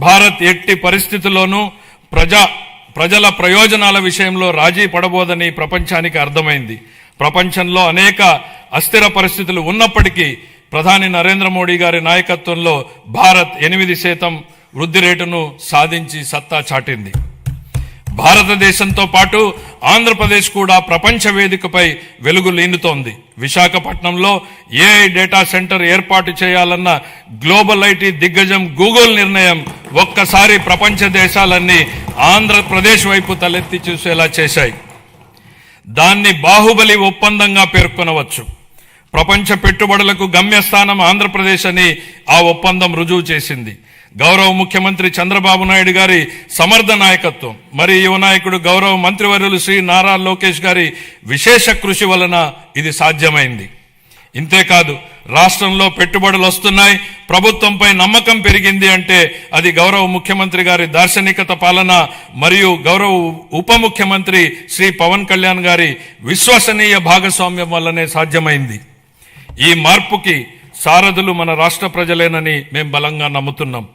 భారత్ ఎట్టి పరిస్థితుల్లోనూ ప్రజల ప్రయోజనాల విషయంలో రాజీ పడబోదని ప్రపంచానికి అర్థమైంది. ప్రపంచంలో అనేక అస్థిర పరిస్థితులు ఉన్నప్పటికీ ప్రధాని నరేంద్ర మోడీ గారి నాయకత్వంలో భారత్ 8% వృద్ధి రేటును సాధించి సత్తా చాటింది. భారతదేశంతో పాటు ఆంధ్రప్రదేశ్ కూడా ప్రపంచ వేదికపై వెలుగు లీనుతోంది. విశాఖపట్నంలో ఏఐ డేటా సెంటర్ ఏర్పాటు చేయాలన్న గ్లోబల్ ఐటీ దిగ్గజం గూగుల్ నిర్ణయం ఒక్కసారి ప్రపంచ దేశాలన్నీ ఆంధ్రప్రదేశ్ వైపు తలెత్తి చూసేలా చేశాయి. దాన్ని బాహుబలి ఒప్పందంగా పేర్కొనవచ్చు. ప్రపంచ పెట్టుబడులకు గమ్యస్థానం ఆంధ్రప్రదేశ్ అని ఆ ఒప్పందం రుజువు చేసింది. గౌరవ ముఖ్యమంత్రి చంద్రబాబు నాయుడు గారి సమర్థ నాయకత్వం, మరి యువ నాయకుడు గౌరవ మంత్రివర్యులు శ్రీ నారా లోకేష్ గారి విశేష కృషి వలన ఇది సాధ్యమైంది. ఇంతేకాదు, రాష్ట్రంలో పెట్టుబడులు వస్తున్నాయి, ప్రభుత్వంపై నమ్మకం పెరిగింది అంటే అది గౌరవ ముఖ్యమంత్రి గారి దార్శనికత పాలన మరియు గౌరవ ఉప ముఖ్యమంత్రి శ్రీ పవన్ కళ్యాణ్ గారి విశ్వసనీయ భాగస్వామ్యం వల్లనే సాధ్యమైంది. ఈ మార్పుకి సారథులు మన రాష్ట్ర ప్రజలేనని మేము బలంగా నమ్ముతున్నాం.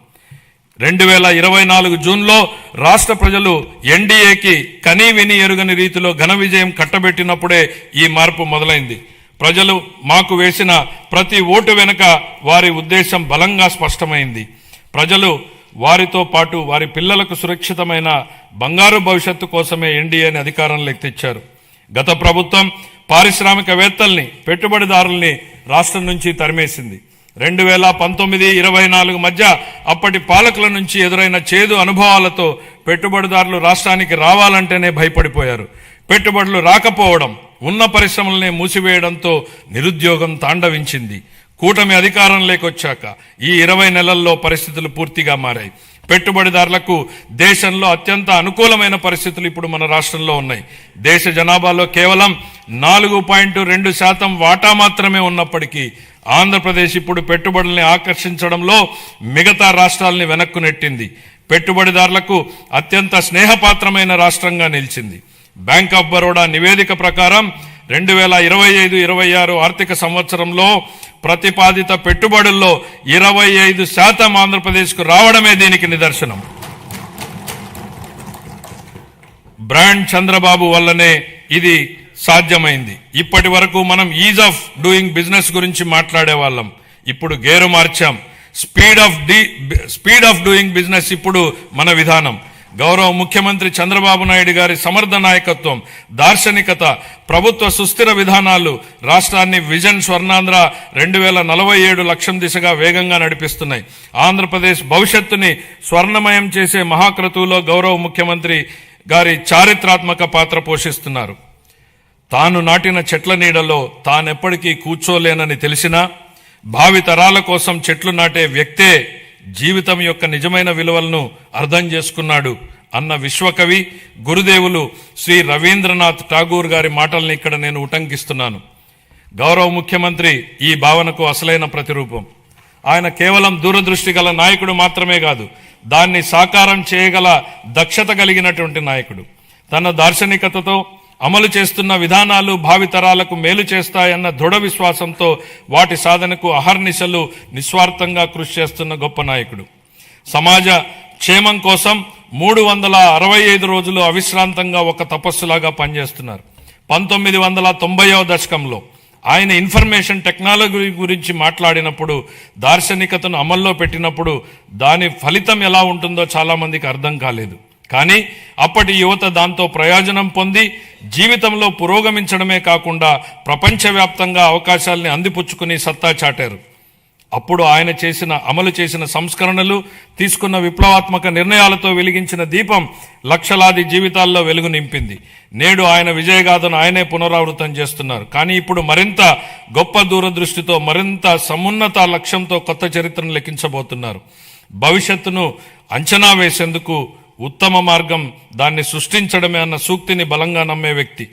2024 జూన్లో రాష్ట్ర ప్రజలు ఎన్డీఏకి కనీ విని ఎరుగని రీతిలో ఘన విజయం కట్టబెట్టినప్పుడే ఈ మార్పు మొదలైంది. ప్రజలు మాకు వేసిన ప్రతి ఓటు వెనుక వారి ఉద్దేశం బలంగా స్పష్టమైంది. ప్రజలు వారితో పాటు వారి పిల్లలకు సురక్షితమైన బంగారు భవిష్యత్తు కోసమే ఎన్డీఏని అధికారంలోకి తెచ్చారు. గత ప్రభుత్వం పారిశ్రామికవేత్తల్ని, పెట్టుబడిదారుల్ని రాష్ట్రం నుంచి తరిమేసింది. 2019-24 మధ్య అప్పటి పాలకుల నుంచి ఎదురైన చేదు అనుభవాలతో పెట్టుబడిదారులు రాష్ట్రానికి రావాలంటేనే భయపడిపోయారు. పెట్టుబడులు రాకపోవడం, ఉన్న పరిశ్రమలనే మూసివేయడంతో నిరుద్యోగం తాండవించింది. కూటమి అధికారంలోకి వచ్చాక ఈ 20 నెలల్లో పరిస్థితులు పూర్తిగా మారాయి. పెట్టుబడిదారులకు దేశంలో అత్యంత అనుకూలమైన పరిస్థితులు ఇప్పుడు మన రాష్ట్రంలో ఉన్నాయి. దేశ జనాభాలో కేవలం 4.2% వాటా మాత్రమే ఉన్నప్పటికీ ఆంధ్రప్రదేశ్ ఇప్పుడు పెట్టుబడుల్ని ఆకర్షించడంలో మిగతా రాష్ట్రాలని వెనక్కు నెట్టింది. పెట్టుబడిదారులకు అత్యంత స్నేహపాత్రమైన రాష్ట్రంగా నిలిచింది. బ్యాంక్ ఆఫ్ బరోడా నివేదిక ప్రకారం 2025-26 ఆర్థిక సంవత్సరంలో ప్రతిపాదిత పెట్టుబడుల్లో 25% ఆంధ్రప్రదేశ్కు రావడమే దీనికి నిదర్శనం. బ్రాండ్ చంద్రబాబు వల్లనే ఇది సాధ్యమైంది. ఇప్పటి వరకు మనం ఈజ్ ఆఫ్ డూయింగ్ బిజినెస్ గురించి మాట్లాడేవాళ్ళం, ఇప్పుడు గేరు మార్చాం. స్పీడ్ ఆఫ్ డూయింగ్ బిజినెస్ ఇప్పుడు మన విధానం. గౌరవ ముఖ్యమంత్రి చంద్రబాబు నాయుడు గారి సమర్థ నాయకత్వం, దార్శనికత, ప్రభుత్వ సుస్థిర విధానాలు రాష్ట్రాన్ని విజన్ స్వర్ణాంధ్ర 2047 లక్ష్యం దిశగా వేగంగా నడిపిస్తున్నాయి. ఆంధ్రప్రదేశ్ భవిష్యత్తుని స్వర్ణమయం చేసే మహాక్రతువులో గౌరవ ముఖ్యమంత్రి గారి చారిత్రాత్మక పాత్ర పోషిస్తున్నారు. తాను నాటిన చెట్ల నీడలో తానెప్పటికీ కూర్చోలేనని తెలిసినా భావి తరాల కోసం చెట్లు నాటే వ్యక్తే జీవితం యొక్క నిజమైన విలువలను అర్థం చేసుకున్నాడు అన్న విశ్వకవి గురుదేవులు శ్రీ రవీంద్రనాథ్ ఠాగూర్ గారి మాటల్ని ఇక్కడ నేను ఉటంకిస్తున్నాను. గౌరవ ముఖ్యమంత్రి ఈ భావనకు అసలైన ప్రతిరూపం. ఆయన కేవలం దూరదృష్టి గల నాయకుడు మాత్రమే కాదు, దాన్ని సాకారం చేయగల దక్షత కలిగినటువంటి నాయకుడు. తన దార్శనికతతో అమలు చేస్తున్న విధానాలు భావితరాలకు మేలు చేస్తాయన్న దృఢ విశ్వాసంతో వాటి సాధనకు అహర్నిశలు నిస్వార్థంగా కృషి చేస్తున్న గొప్ప నాయకుడు. సమాజ క్షేమం కోసం 365 రోజులు అవిశ్రాంతంగా ఒక తపస్సులాగా పనిచేస్తున్నారు. 1990వ దశకంలో ఆయన ఇన్ఫర్మేషన్ టెక్నాలజీ గురించి మాట్లాడినప్పుడు, దార్శనికతను అమల్లో పెట్టినప్పుడు దాని ఫలితం ఎలా ఉంటుందో చాలా మందికి అర్థం కాలేదు. కానీ అప్పటి యువత దాంతో ప్రయోజనం పొంది జీవితంలో పురోగమించడమే కాకుండా ప్రపంచవ్యాప్తంగా అవకాశాలని అందిపుచ్చుకుని సత్తా చాటారు. అప్పుడు ఆయన అమలు చేసిన సంస్కరణలు, తీసుకున్న విప్లవాత్మక నిర్ణయాలతో వెలిగించిన దీపం లక్షలాది జీవితాల్లో వెలుగు నింపింది. నేడు ఆయన విజయగాథను ఆయనే పునరావృతం చేస్తున్నారు. కానీ ఇప్పుడు మరింత గొప్ప దూరదృష్టితో, మరింత సమున్నత లక్ష్యంతో కొత్త చరిత్రను లిఖించబోతున్నారు. భవిష్యత్తును అంచనా వేసేందుకు ఉత్తమ మార్గం దాన్ని సృష్టించడమే అన్న సూక్తిని బలంగా నమ్మే వ్యక్తి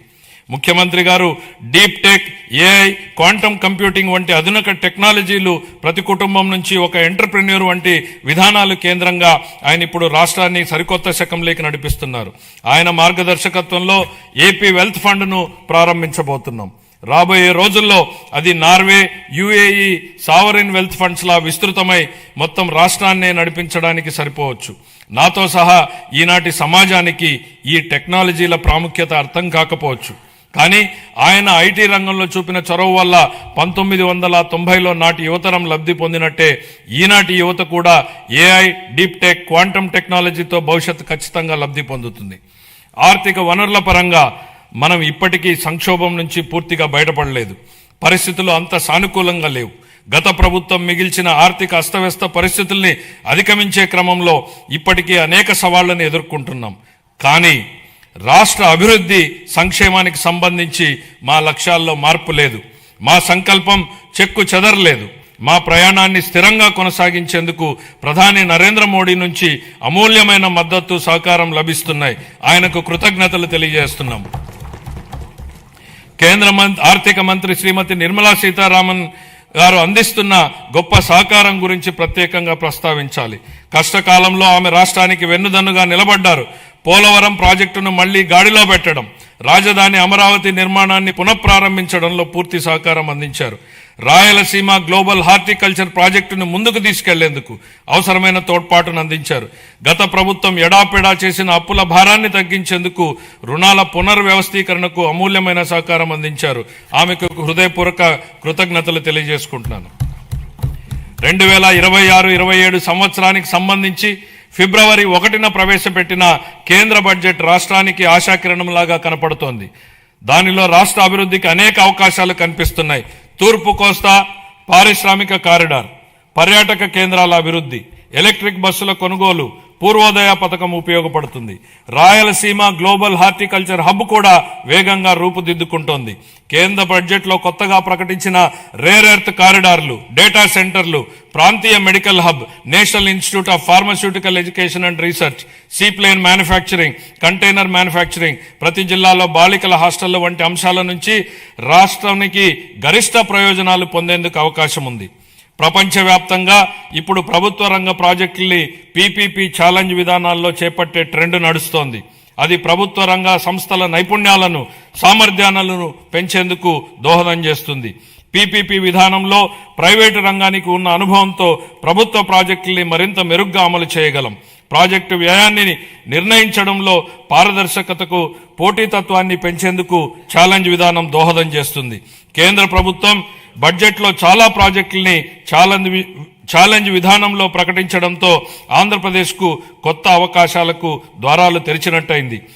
ముఖ్యమంత్రి గారు. Deep tech, AI, quantum computing వంటి ఆధునిక టెక్నాలజీలు ప్రతి కుటుంబం నుంచి ఒక ఎంటర్ప్రెన్యూర్ వంటి విధానాలు కేంద్రంగా ఆయన ఇప్పుడు రాష్ట్రాన్ని సరికొత్త శకంలోకి నడిపిస్తున్నారు. ఆయన మార్గదర్శకత్వంలో ఏపీ వెల్త్ ఫండ్ను ప్రారంభించబోతున్నాం. రాబోయే రోజుల్లో అది Norway, UAE sovereign wealth funds లా విస్తృతమై మొత్తం రాష్ట్రాన్నే నడిపించడానికి సరిపోవచ్చు. నాతో సహా ఈనాటి సమాజానికి ఈ టెక్నాలజీల ప్రాముఖ్యత అర్థం కాకపోవచ్చు. కానీ ఆయన ఐటీ రంగంలో చూపిన చొరవ వల్ల 1990లో నాటి యువతరం లబ్ధి పొందినట్టే ఈనాటి యువత కూడా ఏఐ, డీప్ టెక్, క్వాంటమ్ టెక్నాలజీతో భవిష్యత్తు ఖచ్చితంగా లబ్ధి పొందుతుంది. ఆర్థిక వనరుల పరంగా మనం ఇప్పటికీ సంక్షోభం నుంచి పూర్తిగా బయటపడలేదు. పరిస్థితులు అంత సానుకూలంగా లేవు. గత ప్రభుత్వం మిగిల్చిన ఆర్థిక అస్తవ్యస్త పరిస్థితుల్ని అధిగమించే క్రమంలో ఇప్పటికీ అనేక సవాళ్లను ఎదుర్కొంటున్నాం. కానీ రాష్ట్ర అభివృద్ధి, సంక్షేమానికి సంబంధించి మా లక్ష్యాల్లో మార్పు లేదు. మా సంకల్పం చెక్కు చెదరలేదు. మా ప్రయాణాన్ని స్థిరంగా కొనసాగించేందుకు ప్రధాని నరేంద్ర మోడీ నుంచి అమూల్యమైన మద్దతు, సహకారం లభిస్తున్నాయి. ఆయనకు కృతజ్ఞతలు తెలియజేస్తున్నాం. కేంద్ర ఆర్థిక మంత్రి శ్రీమతి నిర్మలా సీతారామన్ గారు అందిస్తున్న గొప్ప సహకారం గురించి ప్రత్యేకంగా ప్రస్తావించాలి. కష్టకాలంలో ఆమె రాష్ట్రానికి వెన్నుదన్నుగా నిలబడ్డారు. పోలవరం ప్రాజెక్టును మళ్లీ గాడిలో పెట్టడం, రాజధాని అమరావతి నిర్మాణాన్ని పునఃప్రారంభించడంలో పూర్తి సహకారం అందించారు. రాయలసీమ గ్లోబల్ హార్టికల్చర్ ప్రాజెక్టును ముందుకు తీసుకెళ్లేందుకు అవసరమైన తోడ్పాటును అందించారు. గత ప్రభుత్వం ఎడాపెడా చేసిన అప్పుల భారాన్ని తగ్గించేందుకు రుణాల పునర్వ్యవస్థీకరణకు అమూల్యమైన సహకారం అందించారు. ఆమెకు హృదయపూర్వక కృతజ్ఞతలు తెలియజేసుకుంటున్నాను. 2026-27 సంవత్సరానికి సంబంధించి ఫిబ్రవరి 1న ప్రవేశపెట్టిన కేంద్ర బడ్జెట్ రాష్ట్రానికి ఆశాకిరణంలాగా కనపడుతోంది. దానిలో రాష్ట్ర అభివృద్ధికి అనేక అవకాశాలు కనిపిస్తున్నాయి. తూర్పు కోస్తా పారిశ్రామిక కారిడార్, పర్యాటక కేంద్రాల అభివృద్ధి, ఎలక్ట్రిక్ బస్సుల కొనుగోలు, పూర్వోదయ పథకం ఉపయోగపడుతుంది. రాయలసీమ గ్లోబల్ హార్టికల్చర్ హబ్ కూడా వేగంగా రూపుదిద్దుకుంటోంది. కేంద్ర బడ్జెట్లో కొత్తగా ప్రకటించిన రేర్ ఎర్త్ కారిడార్లు, డేటా సెంటర్లు, ప్రాంతీయ medical hub, national institute of pharmaceutical education and research, seaplane manufacturing, container manufacturing, ప్రతి జిల్లాలో బాలికల హాస్టళ్ల వంటి అంశాల నుంచి రాష్ట్రానికి గరిష్ట ప్రయోజనాలు పొందేందుకు అవకాశం ఉంది. ప్రపంచవ్యాప్తంగా ఇప్పుడు ప్రభుత్వ రంగ ప్రాజెక్టుల్ని పీపీపీ ఛాలెంజ్ విధానాల్లో చేపట్టే ట్రెండ్ నడుస్తోంది. అది ప్రభుత్వ రంగ సంస్థల నైపుణ్యాలను, సామర్థ్యాలను పెంచేందుకు దోహదం చేస్తుంది. పీపీపీ విధానంలో ప్రైవేటు రంగానికి ఉన్న అనుభవంతో ప్రభుత్వ ప్రాజెక్టుల్ని మరింత మెరుగ్గా అమలు చేయగలం. ప్రాజెక్టు వ్యయాన్ని నిర్ణయించడంలో పారదర్శకతకు, పోటీతత్వాన్ని పెంచేందుకు ఛాలెంజ్ విధానం దోహదం చేస్తుంది. కేంద్ర ప్రభుత్వం బడ్జెట్లో చాలా ప్రాజెక్టుల్ని ఛాలెంజ్ విధానంలో ప్రకటించడంతో ఆంధ్రప్రదేశ్కు కొత్త అవకాశాలకు ద్వారాలు తెరిచినట్టయింది.